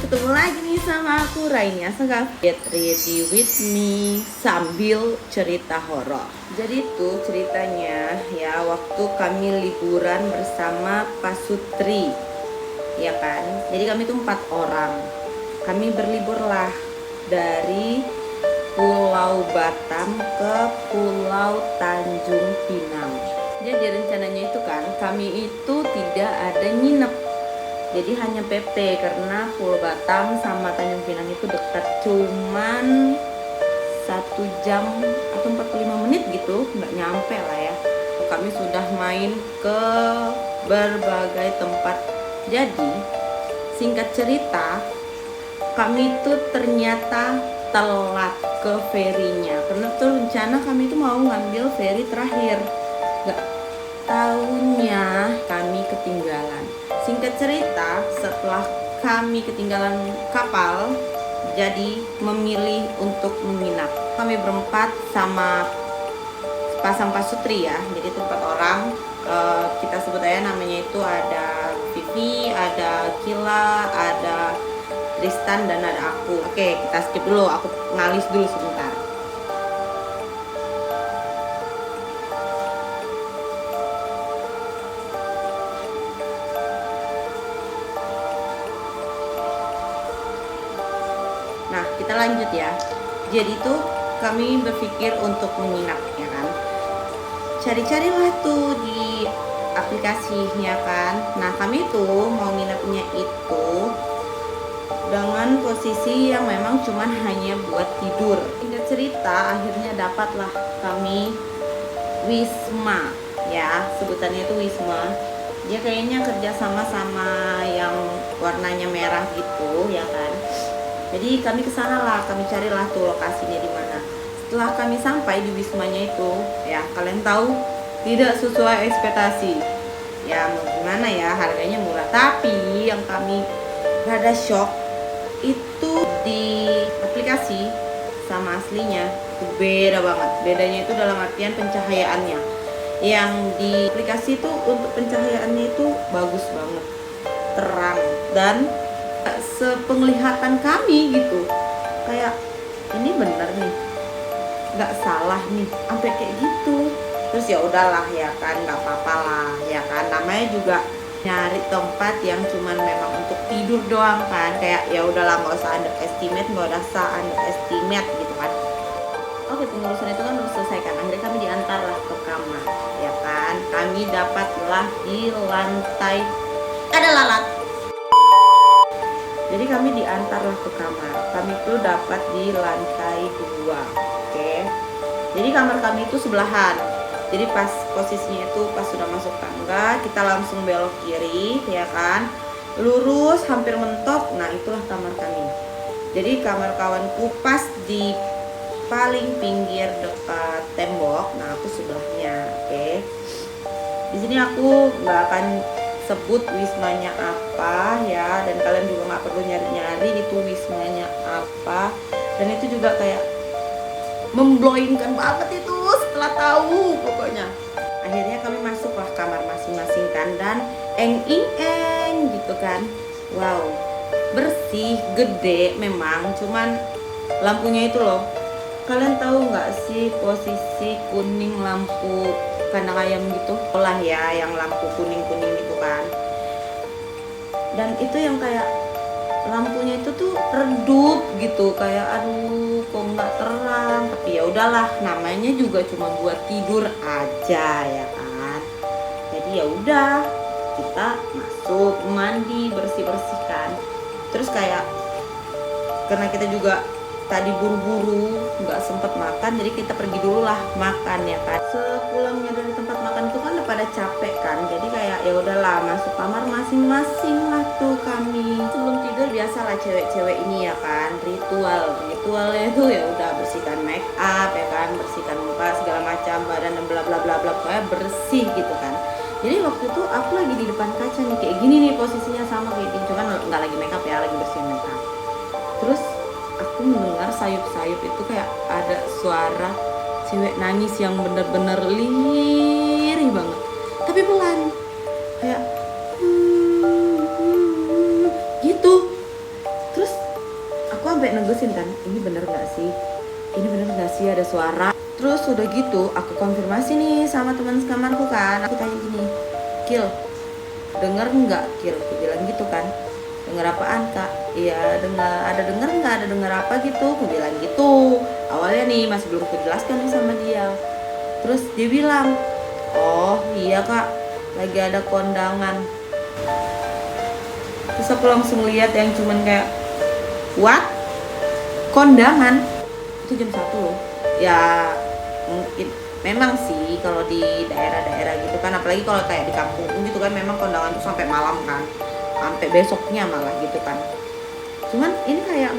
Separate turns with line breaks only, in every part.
ketemu lagi nih sama aku Raini Asagaf. Get ready with me sambil cerita horor. Jadi tuh ceritanya ya waktu kami liburan bersama Pak Sutri, ya kan. Jadi kami tuh 4 orang. Kami berliburlah dari Pulau Batam ke Pulau Tanjung Pinang. Jadi rencananya itu kan kami itu tidak ada nginep. Jadi hanya PP karena Pulau Batam sama Tanjung Pinang itu dekat, cuman 1 jam atau 45 menit gitu, nggak nyampe lah ya. Kami sudah main ke berbagai tempat. Jadi singkat cerita, kami itu ternyata telat ke ferinya karena tuh rencana kami itu mau ngambil feri terakhir. Nggak tahunya kami ketinggalan. Singkat cerita, setelah kami ketinggalan kapal, jadi memilih untuk menginap. Kami berempat sama pasang Pak Sutri ya, jadi itu 4 orang. Kita sebut aja namanya itu ada Vivi, ada Kila, ada Tristan, dan ada aku. Oke, kita skip dulu, aku ngalis dulu sebentar. Nah, kita lanjut ya. Jadi tuh kami berpikir untuk menginap ya kan. Cari-carilah tuh di aplikasinya kan. Nah, kami tuh mau nginapnya itu dengan posisi yang memang cuman hanya buat tidur. Singkat cerita, akhirnya dapatlah kami Wisma ya, sebutannya itu Wisma. Dia kayaknya kerja sama yang warnanya merah gitu ya kan. Jadi kami kesana lah, kami carilah tuh lokasinya di mana. Setelah kami sampai di wismanya itu, ya kalian tahu tidak sesuai ekspektasi. Ya mau gimana ya, harganya murah. Tapi yang kami rada shock itu di aplikasi sama aslinya itu beda banget. Bedanya itu dalam artian pencahayaannya. Yang di aplikasi itu untuk pencahayaannya itu bagus banget, terang, dan sepenglihatan kami gitu, kayak ini bener nih, nggak salah nih, sampai kayak gitu. Terus ya udahlah ya kan, nggak apa-apa lah ya kan, namanya juga nyari tempat yang cuman memang untuk tidur doang kan, kayak ya udahlah, nggak usah underestimate gitu kan. Oke, pengurusan itu kan udah selesai kan, akhirnya kami diantar lah ke kamar ya kan. Kami dapatlah di lantai ada lalat. Jadi kami diantarlah ke kamar. Kami tuh dapat di lantai 2. Oke. Jadi kamar kami itu sebelahan. Jadi pas posisinya itu pas sudah masuk tangga, kita langsung belok kiri ya kan. Lurus hampir mentok. Nah, itulah kamar kami. Jadi kamar kawanku pas di paling pinggir dekat tembok. Nah, aku sebelahnya. Oke. Di sini aku nggak akan sebut wismanya apa ya, dan kalian juga nggak perlu nyari-nyari itu wismanya apa. Dan itu juga kayak memblowingkan banget itu setelah tahu. Pokoknya akhirnya kami masuklah kamar masing-masing kan, dan eng gitu kan. Wow, bersih, gede memang, cuman lampunya itu loh, kalian tahu nggak sih posisi kuning lampu kandang ayam gitu lah ya, yang lampu kuning-kuning itu kan. Dan itu yang kayak lampunya itu tuh redup gitu, kayak aduh kok nggak terang. Tapi ya udahlah, namanya juga cuma buat tidur aja ya kan. Jadi ya udah, kita masuk mandi, bersih-bersih kan. Terus kayak karena kita juga tadi buru-buru nggak sempet makan, jadi kita pergi dulu lah makan ya kan. Sepulangnya dari tempat makan itu kan udah pada capek kan, jadi kayak ya udahlah masuk kamar masing-masing lah tuh kami. Sebelum tidur biasa lah cewek-cewek ini ya kan, ritualnya itu ya udah bersihkan make up ya kan, bersihkan muka segala macam, badan dan bla bla bla bla, kayak bersih gitu kan. Jadi waktu itu aku lagi di depan kaca nih kayak gini nih posisinya, sama kayak gini, cuman nggak lagi make up ya, lagi bersihin make up. Terus aku mendengar sayup-sayup itu kayak ada suara cewek nangis yang bener-bener lirih banget, tapi pelan, kayak gitu. Terus kursi, ada suara. Terus udah gitu aku konfirmasi nih sama teman sekamarku kan. Aku tanya gini, Kil, denger nggak Kil? Aku bilang gitu kan. Denger apaan kak? Iya dengar, ada denger nggak? Ada denger apa gitu? Aku bilang gitu. Awalnya nih masih belum aku jelaskan nih sama dia. Terus dia bilang, oh iya kak, lagi ada kondangan. Terus aku langsung lihat yang cuman kayak, what? Kondangan? Itu jam 1 loh. Ya mungkin memang sih kalau di daerah-daerah gitu kan, apalagi kalau kayak di kampung gitu kan, memang kondangan tuh sampai malam kan, sampai besoknya malah gitu kan. Cuman ini kayak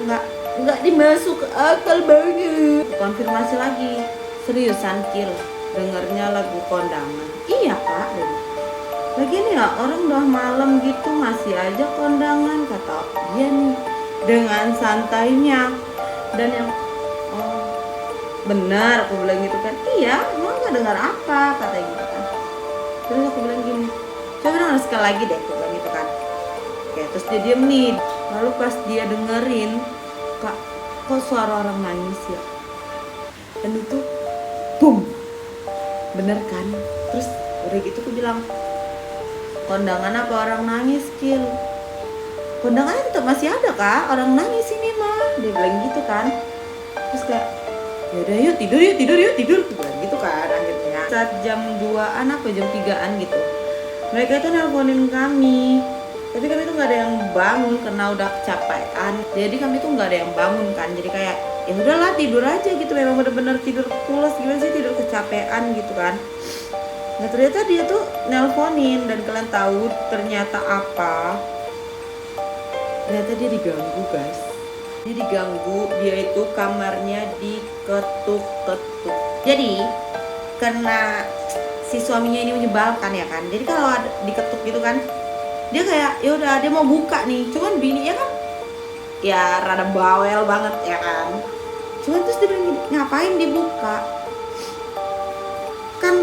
nggak dimasuk akal banget. Konfirmasi lagi, seriusan Kil, dengernya lagu kondangan? Iya kak. Lagian ya orang udah malam gitu masih aja kondangan, kata dia nih dengan santainya. Dan yang benar, aku bilang gitu kan, iya emang gak dengar apa, kata gitu kan. Terus aku bilang gini, coba dong sekali lagi deh, aku bilang gitu kan. Oke, terus dia diem nih. Lalu pas dia dengerin, kak kok suara orang nangis ya, dan itu boom, bener kan. Terus udah gitu aku bilang, kondangan apa orang nangis Kil? Kondangannya tetap masih ada kak, orang nangis ini mah, dia bilang gitu kan. Terus kayak, yaudah yuk tidur aku bilang gitu kan. Akhirnya saat jam 2-an apa jam 3-an gitu, mereka itu nelponin kami, tapi kami tuh nggak ada yang bangun karena udah kecapean. Jadi kami tuh nggak ada yang bangun kan, jadi kayak ya udahlah tidur aja gitu, memang bener-bener tidur pulas, gimana sih tidur kecapean gitu kan. Nah ternyata dia tuh nelponin, dan kalian tahu ternyata apa? Ternyata dia diganggu guys. Dia diganggu, dia itu kamarnya diketuk-ketuk. Jadi karena si suaminya ini menyebalkan ya kan, jadi kalau ada diketuk gitu kan, dia kayak ya udah dia mau buka nih, cuman bininya kan ya rada bawel banget ya kan. Cuman terus dia bilang gini, ngapain dibuka? Kan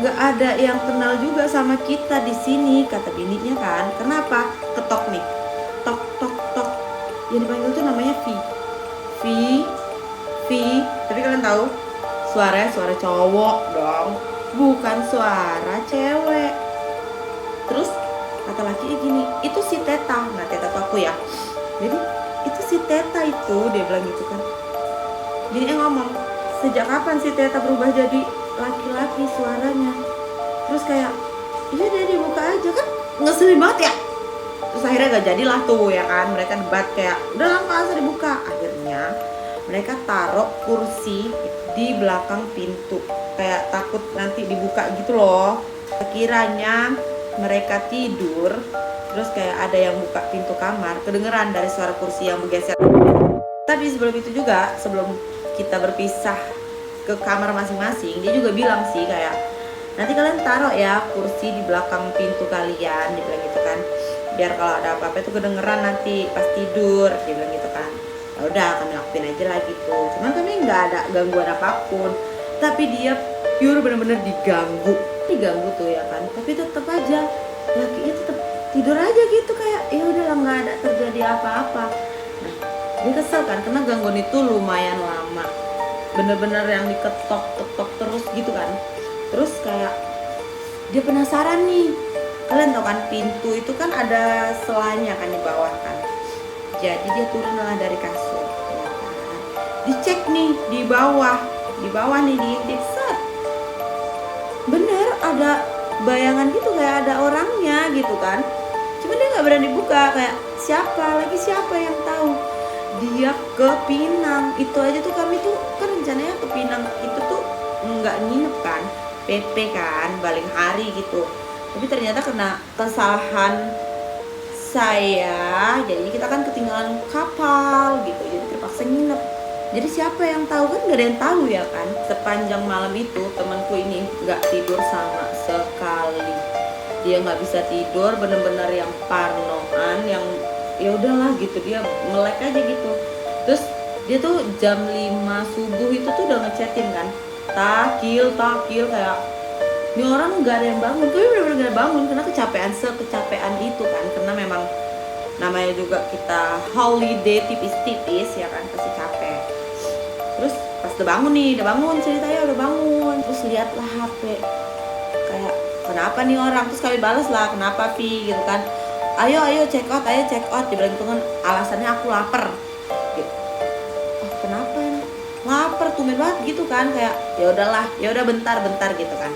nggak ada yang kenal juga sama kita di sini, kata bininya kan. Kenapa? Ketok nih, tok tok tok. Yang dipanggil tuh namanya V. Tapi kalian tahu suara cowok dong, bukan suara cewek. Terus kata lakinya gini, itu si Teta. Nah Teta tuh aku ya. Jadi itu si Teta itu, dia bilang gitu kan. Bininya ngomong, sejak kapan si Teta berubah jadi laki-laki suaranya? Terus kayak, iya dia dibuka aja kan, ngeselin banget ya. Terus akhirnya gak jadilah tuh ya kan, mereka debat kayak udah langsung dibuka. Akhirnya mereka taruh kursi di belakang pintu, kayak takut nanti dibuka gitu loh. Kiranya mereka tidur, terus kayak ada yang buka pintu kamar, kedengeran dari suara kursi yang bergeser. Tapi sebelum itu juga, sebelum kita berpisah ke kamar masing-masing, dia juga bilang sih kayak, nanti kalian taruh ya kursi di belakang pintu kalian, dia bilang gitu kan, biar kalau ada apa-apa itu kedengeran nanti pas tidur, dia bilang gitu kan. Ya udah kami lakuin aja lah gitu. Cuman kami nggak ada gangguan apapun, tapi dia pure bener-bener diganggu tuh ya kan. Tapi tetap aja lakinya tetap tidur aja gitu, kayak ya udahlah nggak ada terjadi apa-apa. Nah dia kesel kan karena gangguan itu lumayan lama, bener-bener yang diketok terus gitu kan. Terus kayak dia penasaran nih. Kalian tahu kan pintu itu kan ada selanya kan di bawah kan. Jadi dia turun lah dari kasur ya kan. Dicek nih di bawah nih diintip, set. Bener ada bayangan gitu, kayak ada orangnya gitu kan. Cuma dia nggak berani buka, kayak siapa yang tahu. Dia ke Pinang. Itu aja tuh kami tuh kan rencananya ke Pinang itu tuh nggak nginep kan, PP kan, balik hari gitu. Tapi ternyata kena kesalahan saya, jadi kita kan ketinggalan kapal gitu, jadi terpaksa nginep. Jadi siapa yang tahu, kan gak ada yang tahu ya kan. Sepanjang malam itu temanku ini gak tidur sama sekali. Dia gak bisa tidur, bener-bener yang parnoan, yang ya udahlah gitu, dia melek aja gitu. Terus dia tuh jam 5 subuh itu tuh udah ngechatin kan, takil kayak ini orang nggak ada yang bangun. Tapi benar-benar nggak bangun karena kecapean itu kan, karena memang namanya juga kita holiday tipis-tipis ya kan, pasti capek. Terus pas udah bangun nih, udah bangun ceritanya, udah bangun, terus lihatlah HP, kayak kenapa nih orang, terus kami balas lah, kenapa Vi gitu kan, ayo check out, dibilang gitu kan, alasannya aku lapar gitu. Oh kenapa ya, lapar tumben banget gitu kan, kayak ya udahlah, ya udah bentar gitu kan.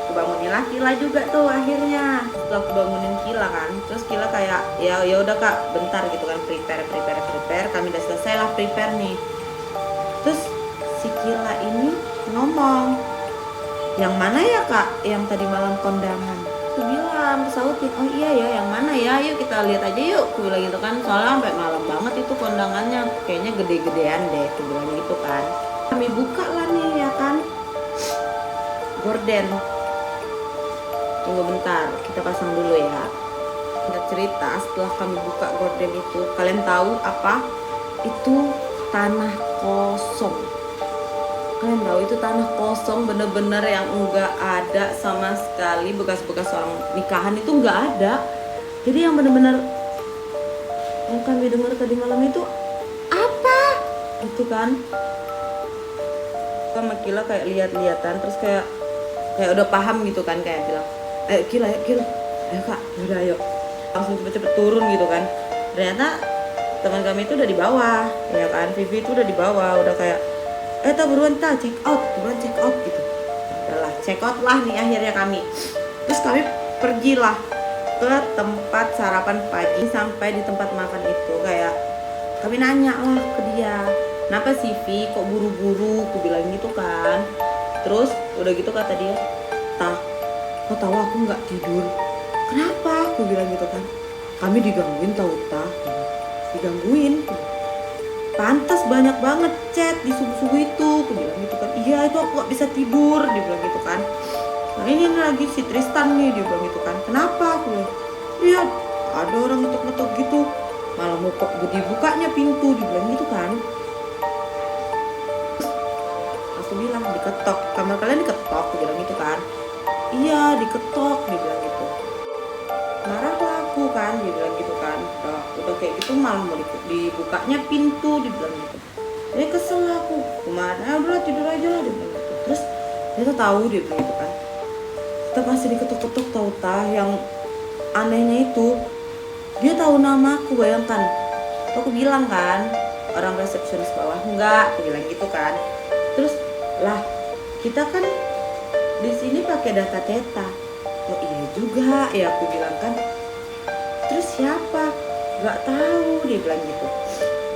Aku bangunin lah Kila juga tuh akhirnya. Setelah aku bangunin Kila kan, terus Kila kayak ya udah Kak bentar gitu kan, prepare. Kami udah selesai lah prepare nih. Terus si Kila ini ngomong, yang mana ya Kak yang tadi malam kondangan? Aku bilang, sautin, oh iya ya yang mana ya, yuk kita lihat aja yuk, aku bilang gitu kan, soalnya sampai malam banget itu kondangannya, kayaknya gede-gedean deh, aku bilang gitu kan. Kami buka lah nih ya kan, gorden. Tunggu bentar, kita pasang dulu ya. Kita cerita, setelah kami buka gorden itu, kalian tahu apa? Itu tanah kosong. Kalian tahu itu tanah kosong, bener-bener yang enggak ada sama sekali bekas-bekas orang nikahan, itu enggak ada. Jadi yang bener-bener yang kami dengar tadi malam itu apa? Itu kan sama Kila kayak lihat-lihatan, terus kayak udah paham gitu kan, kayak bilang, ayo Kila, ayo Kak, udah ayo, langsung cepet-cepet turun gitu kan. Ternyata teman kami itu udah di bawah, ya kan, Vivi itu udah di bawah, udah kayak buruan check out gitu. Udahlah check out lah nih akhirnya kami. Terus kami pergilah ke tempat sarapan pagi. Sampai di tempat makan itu kayak kami nanya lah ke dia, kenapa sih Vi kok buru-buru, aku bilang gitu kan. Terus udah gitu kata dia, Tah, kok tahu aku nggak tidur? Kenapa? Aku bilang gitu kan. Kami digangguin tahu Tah, digangguin. Pantas banyak banget chat di subuh-subuh itu, aku bilang gitu kan. Iya itu aku gak bisa tidur, dia bilang gitu kan. Nah ini lagi si Tristan nih, dia bilang gitu kan. Kenapa? Aku bilang, lihat ada orang ngetok-ngetok gitu, malah mau kok dibukanya pintu, dia bilang gitu kan. Terus aku bilang diketok, kamar kalian diketok, aku bilang gitu kan. Iya diketok, dia bilang gitu. Marahlah aku kan, dia bilang gitu kan. Udah kayak gitu malam mau dibukanya pintu, dibilang gitu. Jadi kesel aku, kemana? Udah tidur aja lah, dia bilang gitu. Terus dia tahu, dia bilang gitu kan. Kita masih diketok-ketok tahu Tah, yang anehnya itu dia tahu nama aku, bayangkan. Terus aku bilang kan, orang resepsionis bawah, enggak, aku bilang gitu kan. Terus lah kita kan di sini pakai data Teta. Oh iya juga ya, aku bilang kan. Terus siapa? Gak tahu, dia bilang gitu.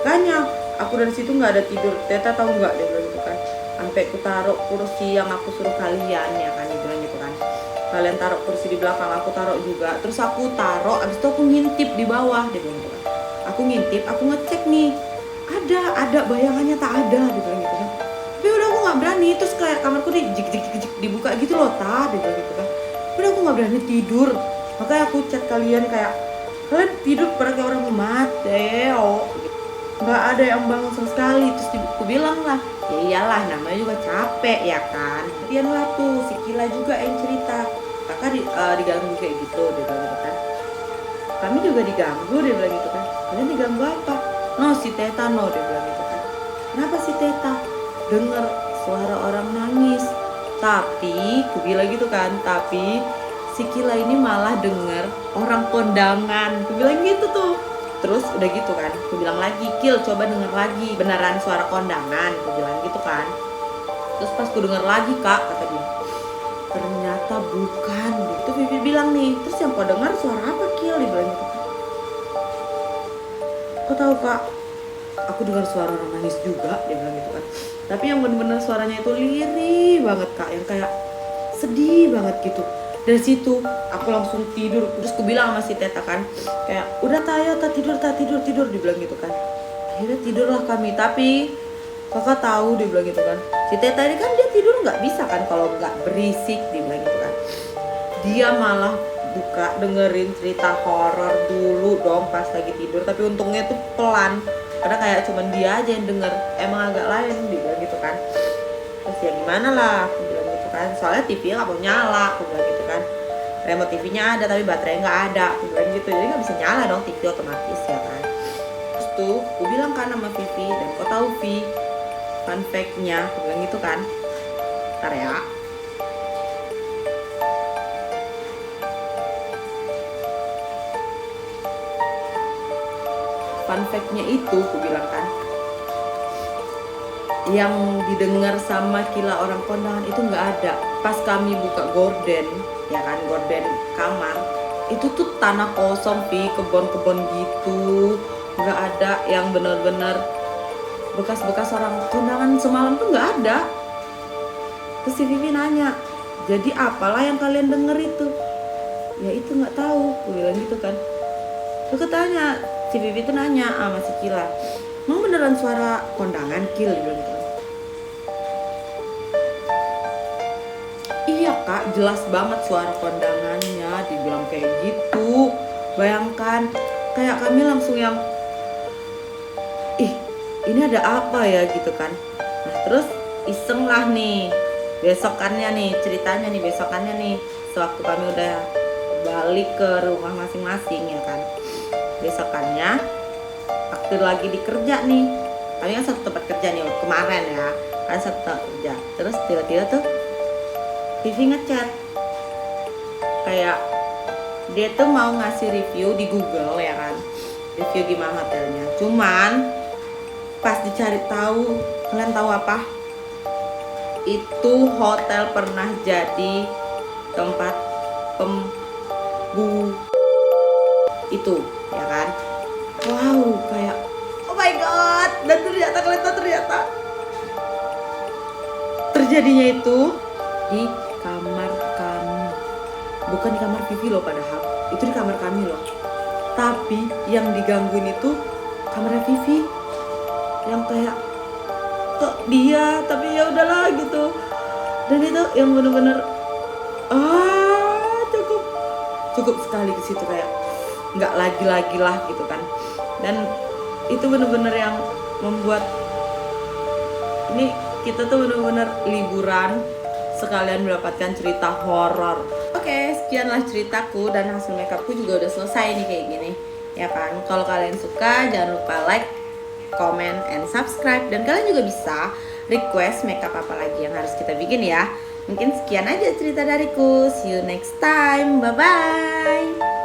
Makanya aku dari situ nggak ada tidur. Teta tahu nggak, dia bilang gitu kan. Sampai aku taruh kursi yang aku suruh kalian, ya kan, dia bilang gitu kan. Kalian taruh kursi di belakang, aku taruh juga. Terus aku taruh, abis itu aku ngintip di bawah, dia bilang gitu kan. Aku ngintip, aku ngecek nih. Ada bayangannya tak ada, dia bilang gitu kan. Tapi udah aku nggak berani. Terus kayak kamarku dijik dibuka gitu loh, dia bilang gitu kan. Udah aku nggak berani tidur. Makanya aku chat kalian kayak, kalian tidur pada kayak orang mati, nggak ada yang bangun sama sekali. Terus aku bilang lah, ya iyalah namanya juga capek ya kan. Kemudian lah tuh si Kila juga yang cerita, kakak diganggu kayak gitu, dia bilang gitu kan. Kami juga diganggu, dia bilang gitu kan. Kalian diganggu apa? No si Teta no, dia bilang gitu kan. Kenapa si Teta? Dengar suara orang nangis. Tapi aku bilang gitu kan, tapi si Kila ini malah denger orang kondangan, aku bilang gitu tuh. Terus udah gitu kan, aku bilang lagi, Kil coba denger lagi, beneran suara kondangan, aku bilang gitu kan. Terus pas aku denger lagi Kak, kata dia, ternyata bukan. Itu Vivi bilang nih, terus yang kau dengar suara apa Kil, dia bilang gitu kan. Kau tahu Kak, aku dengar suara orang nangis juga, dia bilang gitu kan. Tapi yang bener-bener suaranya itu lirih banget Kak, yang kayak sedih banget gitu. Dari situ aku langsung tidur. Terus aku bilang sama si Teta kan, kayak udah tayo tidur, dibilang gitu kan. Akhirnya tidurlah kami. Tapi kakak tahu, dia bilang gitu kan, si Teta ini kan dia tidur nggak bisa kan kalau nggak berisik, dia bilang gitu kan. Dia malah buka dengerin cerita horor dulu dong pas lagi tidur. Tapi untungnya tuh pelan, karena kayak cuman dia aja yang denger. Emang agak lain, dia bilang gitu kan. Terus ya gimana lah, aku bilang gitu kan. Soalnya TV nggak mau nyala, aku bilang gitu kan. Remote TV-nya ada tapi baterainya nggak ada, aku bilang gitu. Jadi nggak bisa nyala dong TV otomatis ya kan. Terus tuh aku bilang kan sama Vivi, dan kau tahu Vi, fun fact-nya, aku bilang gitu kan. Ntar ya. Fun fact-nya itu, aku bilang kan, yang didengar sama Kila orang kondangan itu nggak ada. Pas kami buka gorden, ya kan, gorden kamar, itu tuh tanah kosong, kebun-kebun gitu, nggak ada yang bener-bener bekas-bekas orang kondangan semalam tuh nggak ada. Terus si Vivi nanya, jadi apalah yang kalian denger itu? Ya itu nggak tahu, aku bilang gitu kan. Terus katanya si Vivi tuh nanya sama si Kila, emang beneran suara kondangan Kil? Dia bilang gitu. Iya kak, jelas banget suara kondangannya, dibilang kayak gitu. Bayangkan, kayak kami langsung yang, ih ini ada apa ya gitu kan. Nah terus iseng lah nih, besokannya nih, ceritanya nih besokannya nih, sewaktu kami udah balik ke rumah masing-masing ya kan. Besokannya, waktu lagi dikerja nih, kami kan satu tempat kerja nih kemarin ya, kan satu tempat kerja. Terus tiba-tiba tuh Vivi ngechat kayak dia tuh mau ngasih review di Google ya kan, review gimana hotelnya. Cuman pas dicari tahu, kalian tahu apa? Itu hotel pernah jadi tempat pembu itu ya kan. Wow, kayak oh my god. Dan ternyata terjadinya itu di kamar kami, bukan di kamar Vivi loh, padahal itu di kamar kami loh. Tapi yang digangguin itu kamarnya Vivi, yang kayak kok dia, tapi ya udahlah gitu. Dan itu yang bener-bener cukup sekali ke situ, kayak nggak lagi lah gitu kan. Dan itu bener-bener yang membuat ini kita tuh bener-bener liburan sekalian mendapatkan cerita horor. Oke, sekianlah ceritaku dan hasil makeupku juga udah selesai nih kayak gini. Ya kan? Kalau kalian suka jangan lupa like, comment, and subscribe. Dan kalian juga bisa request makeup apa lagi yang harus kita bikin ya. Mungkin sekian aja cerita dariku. See you next time. Bye bye.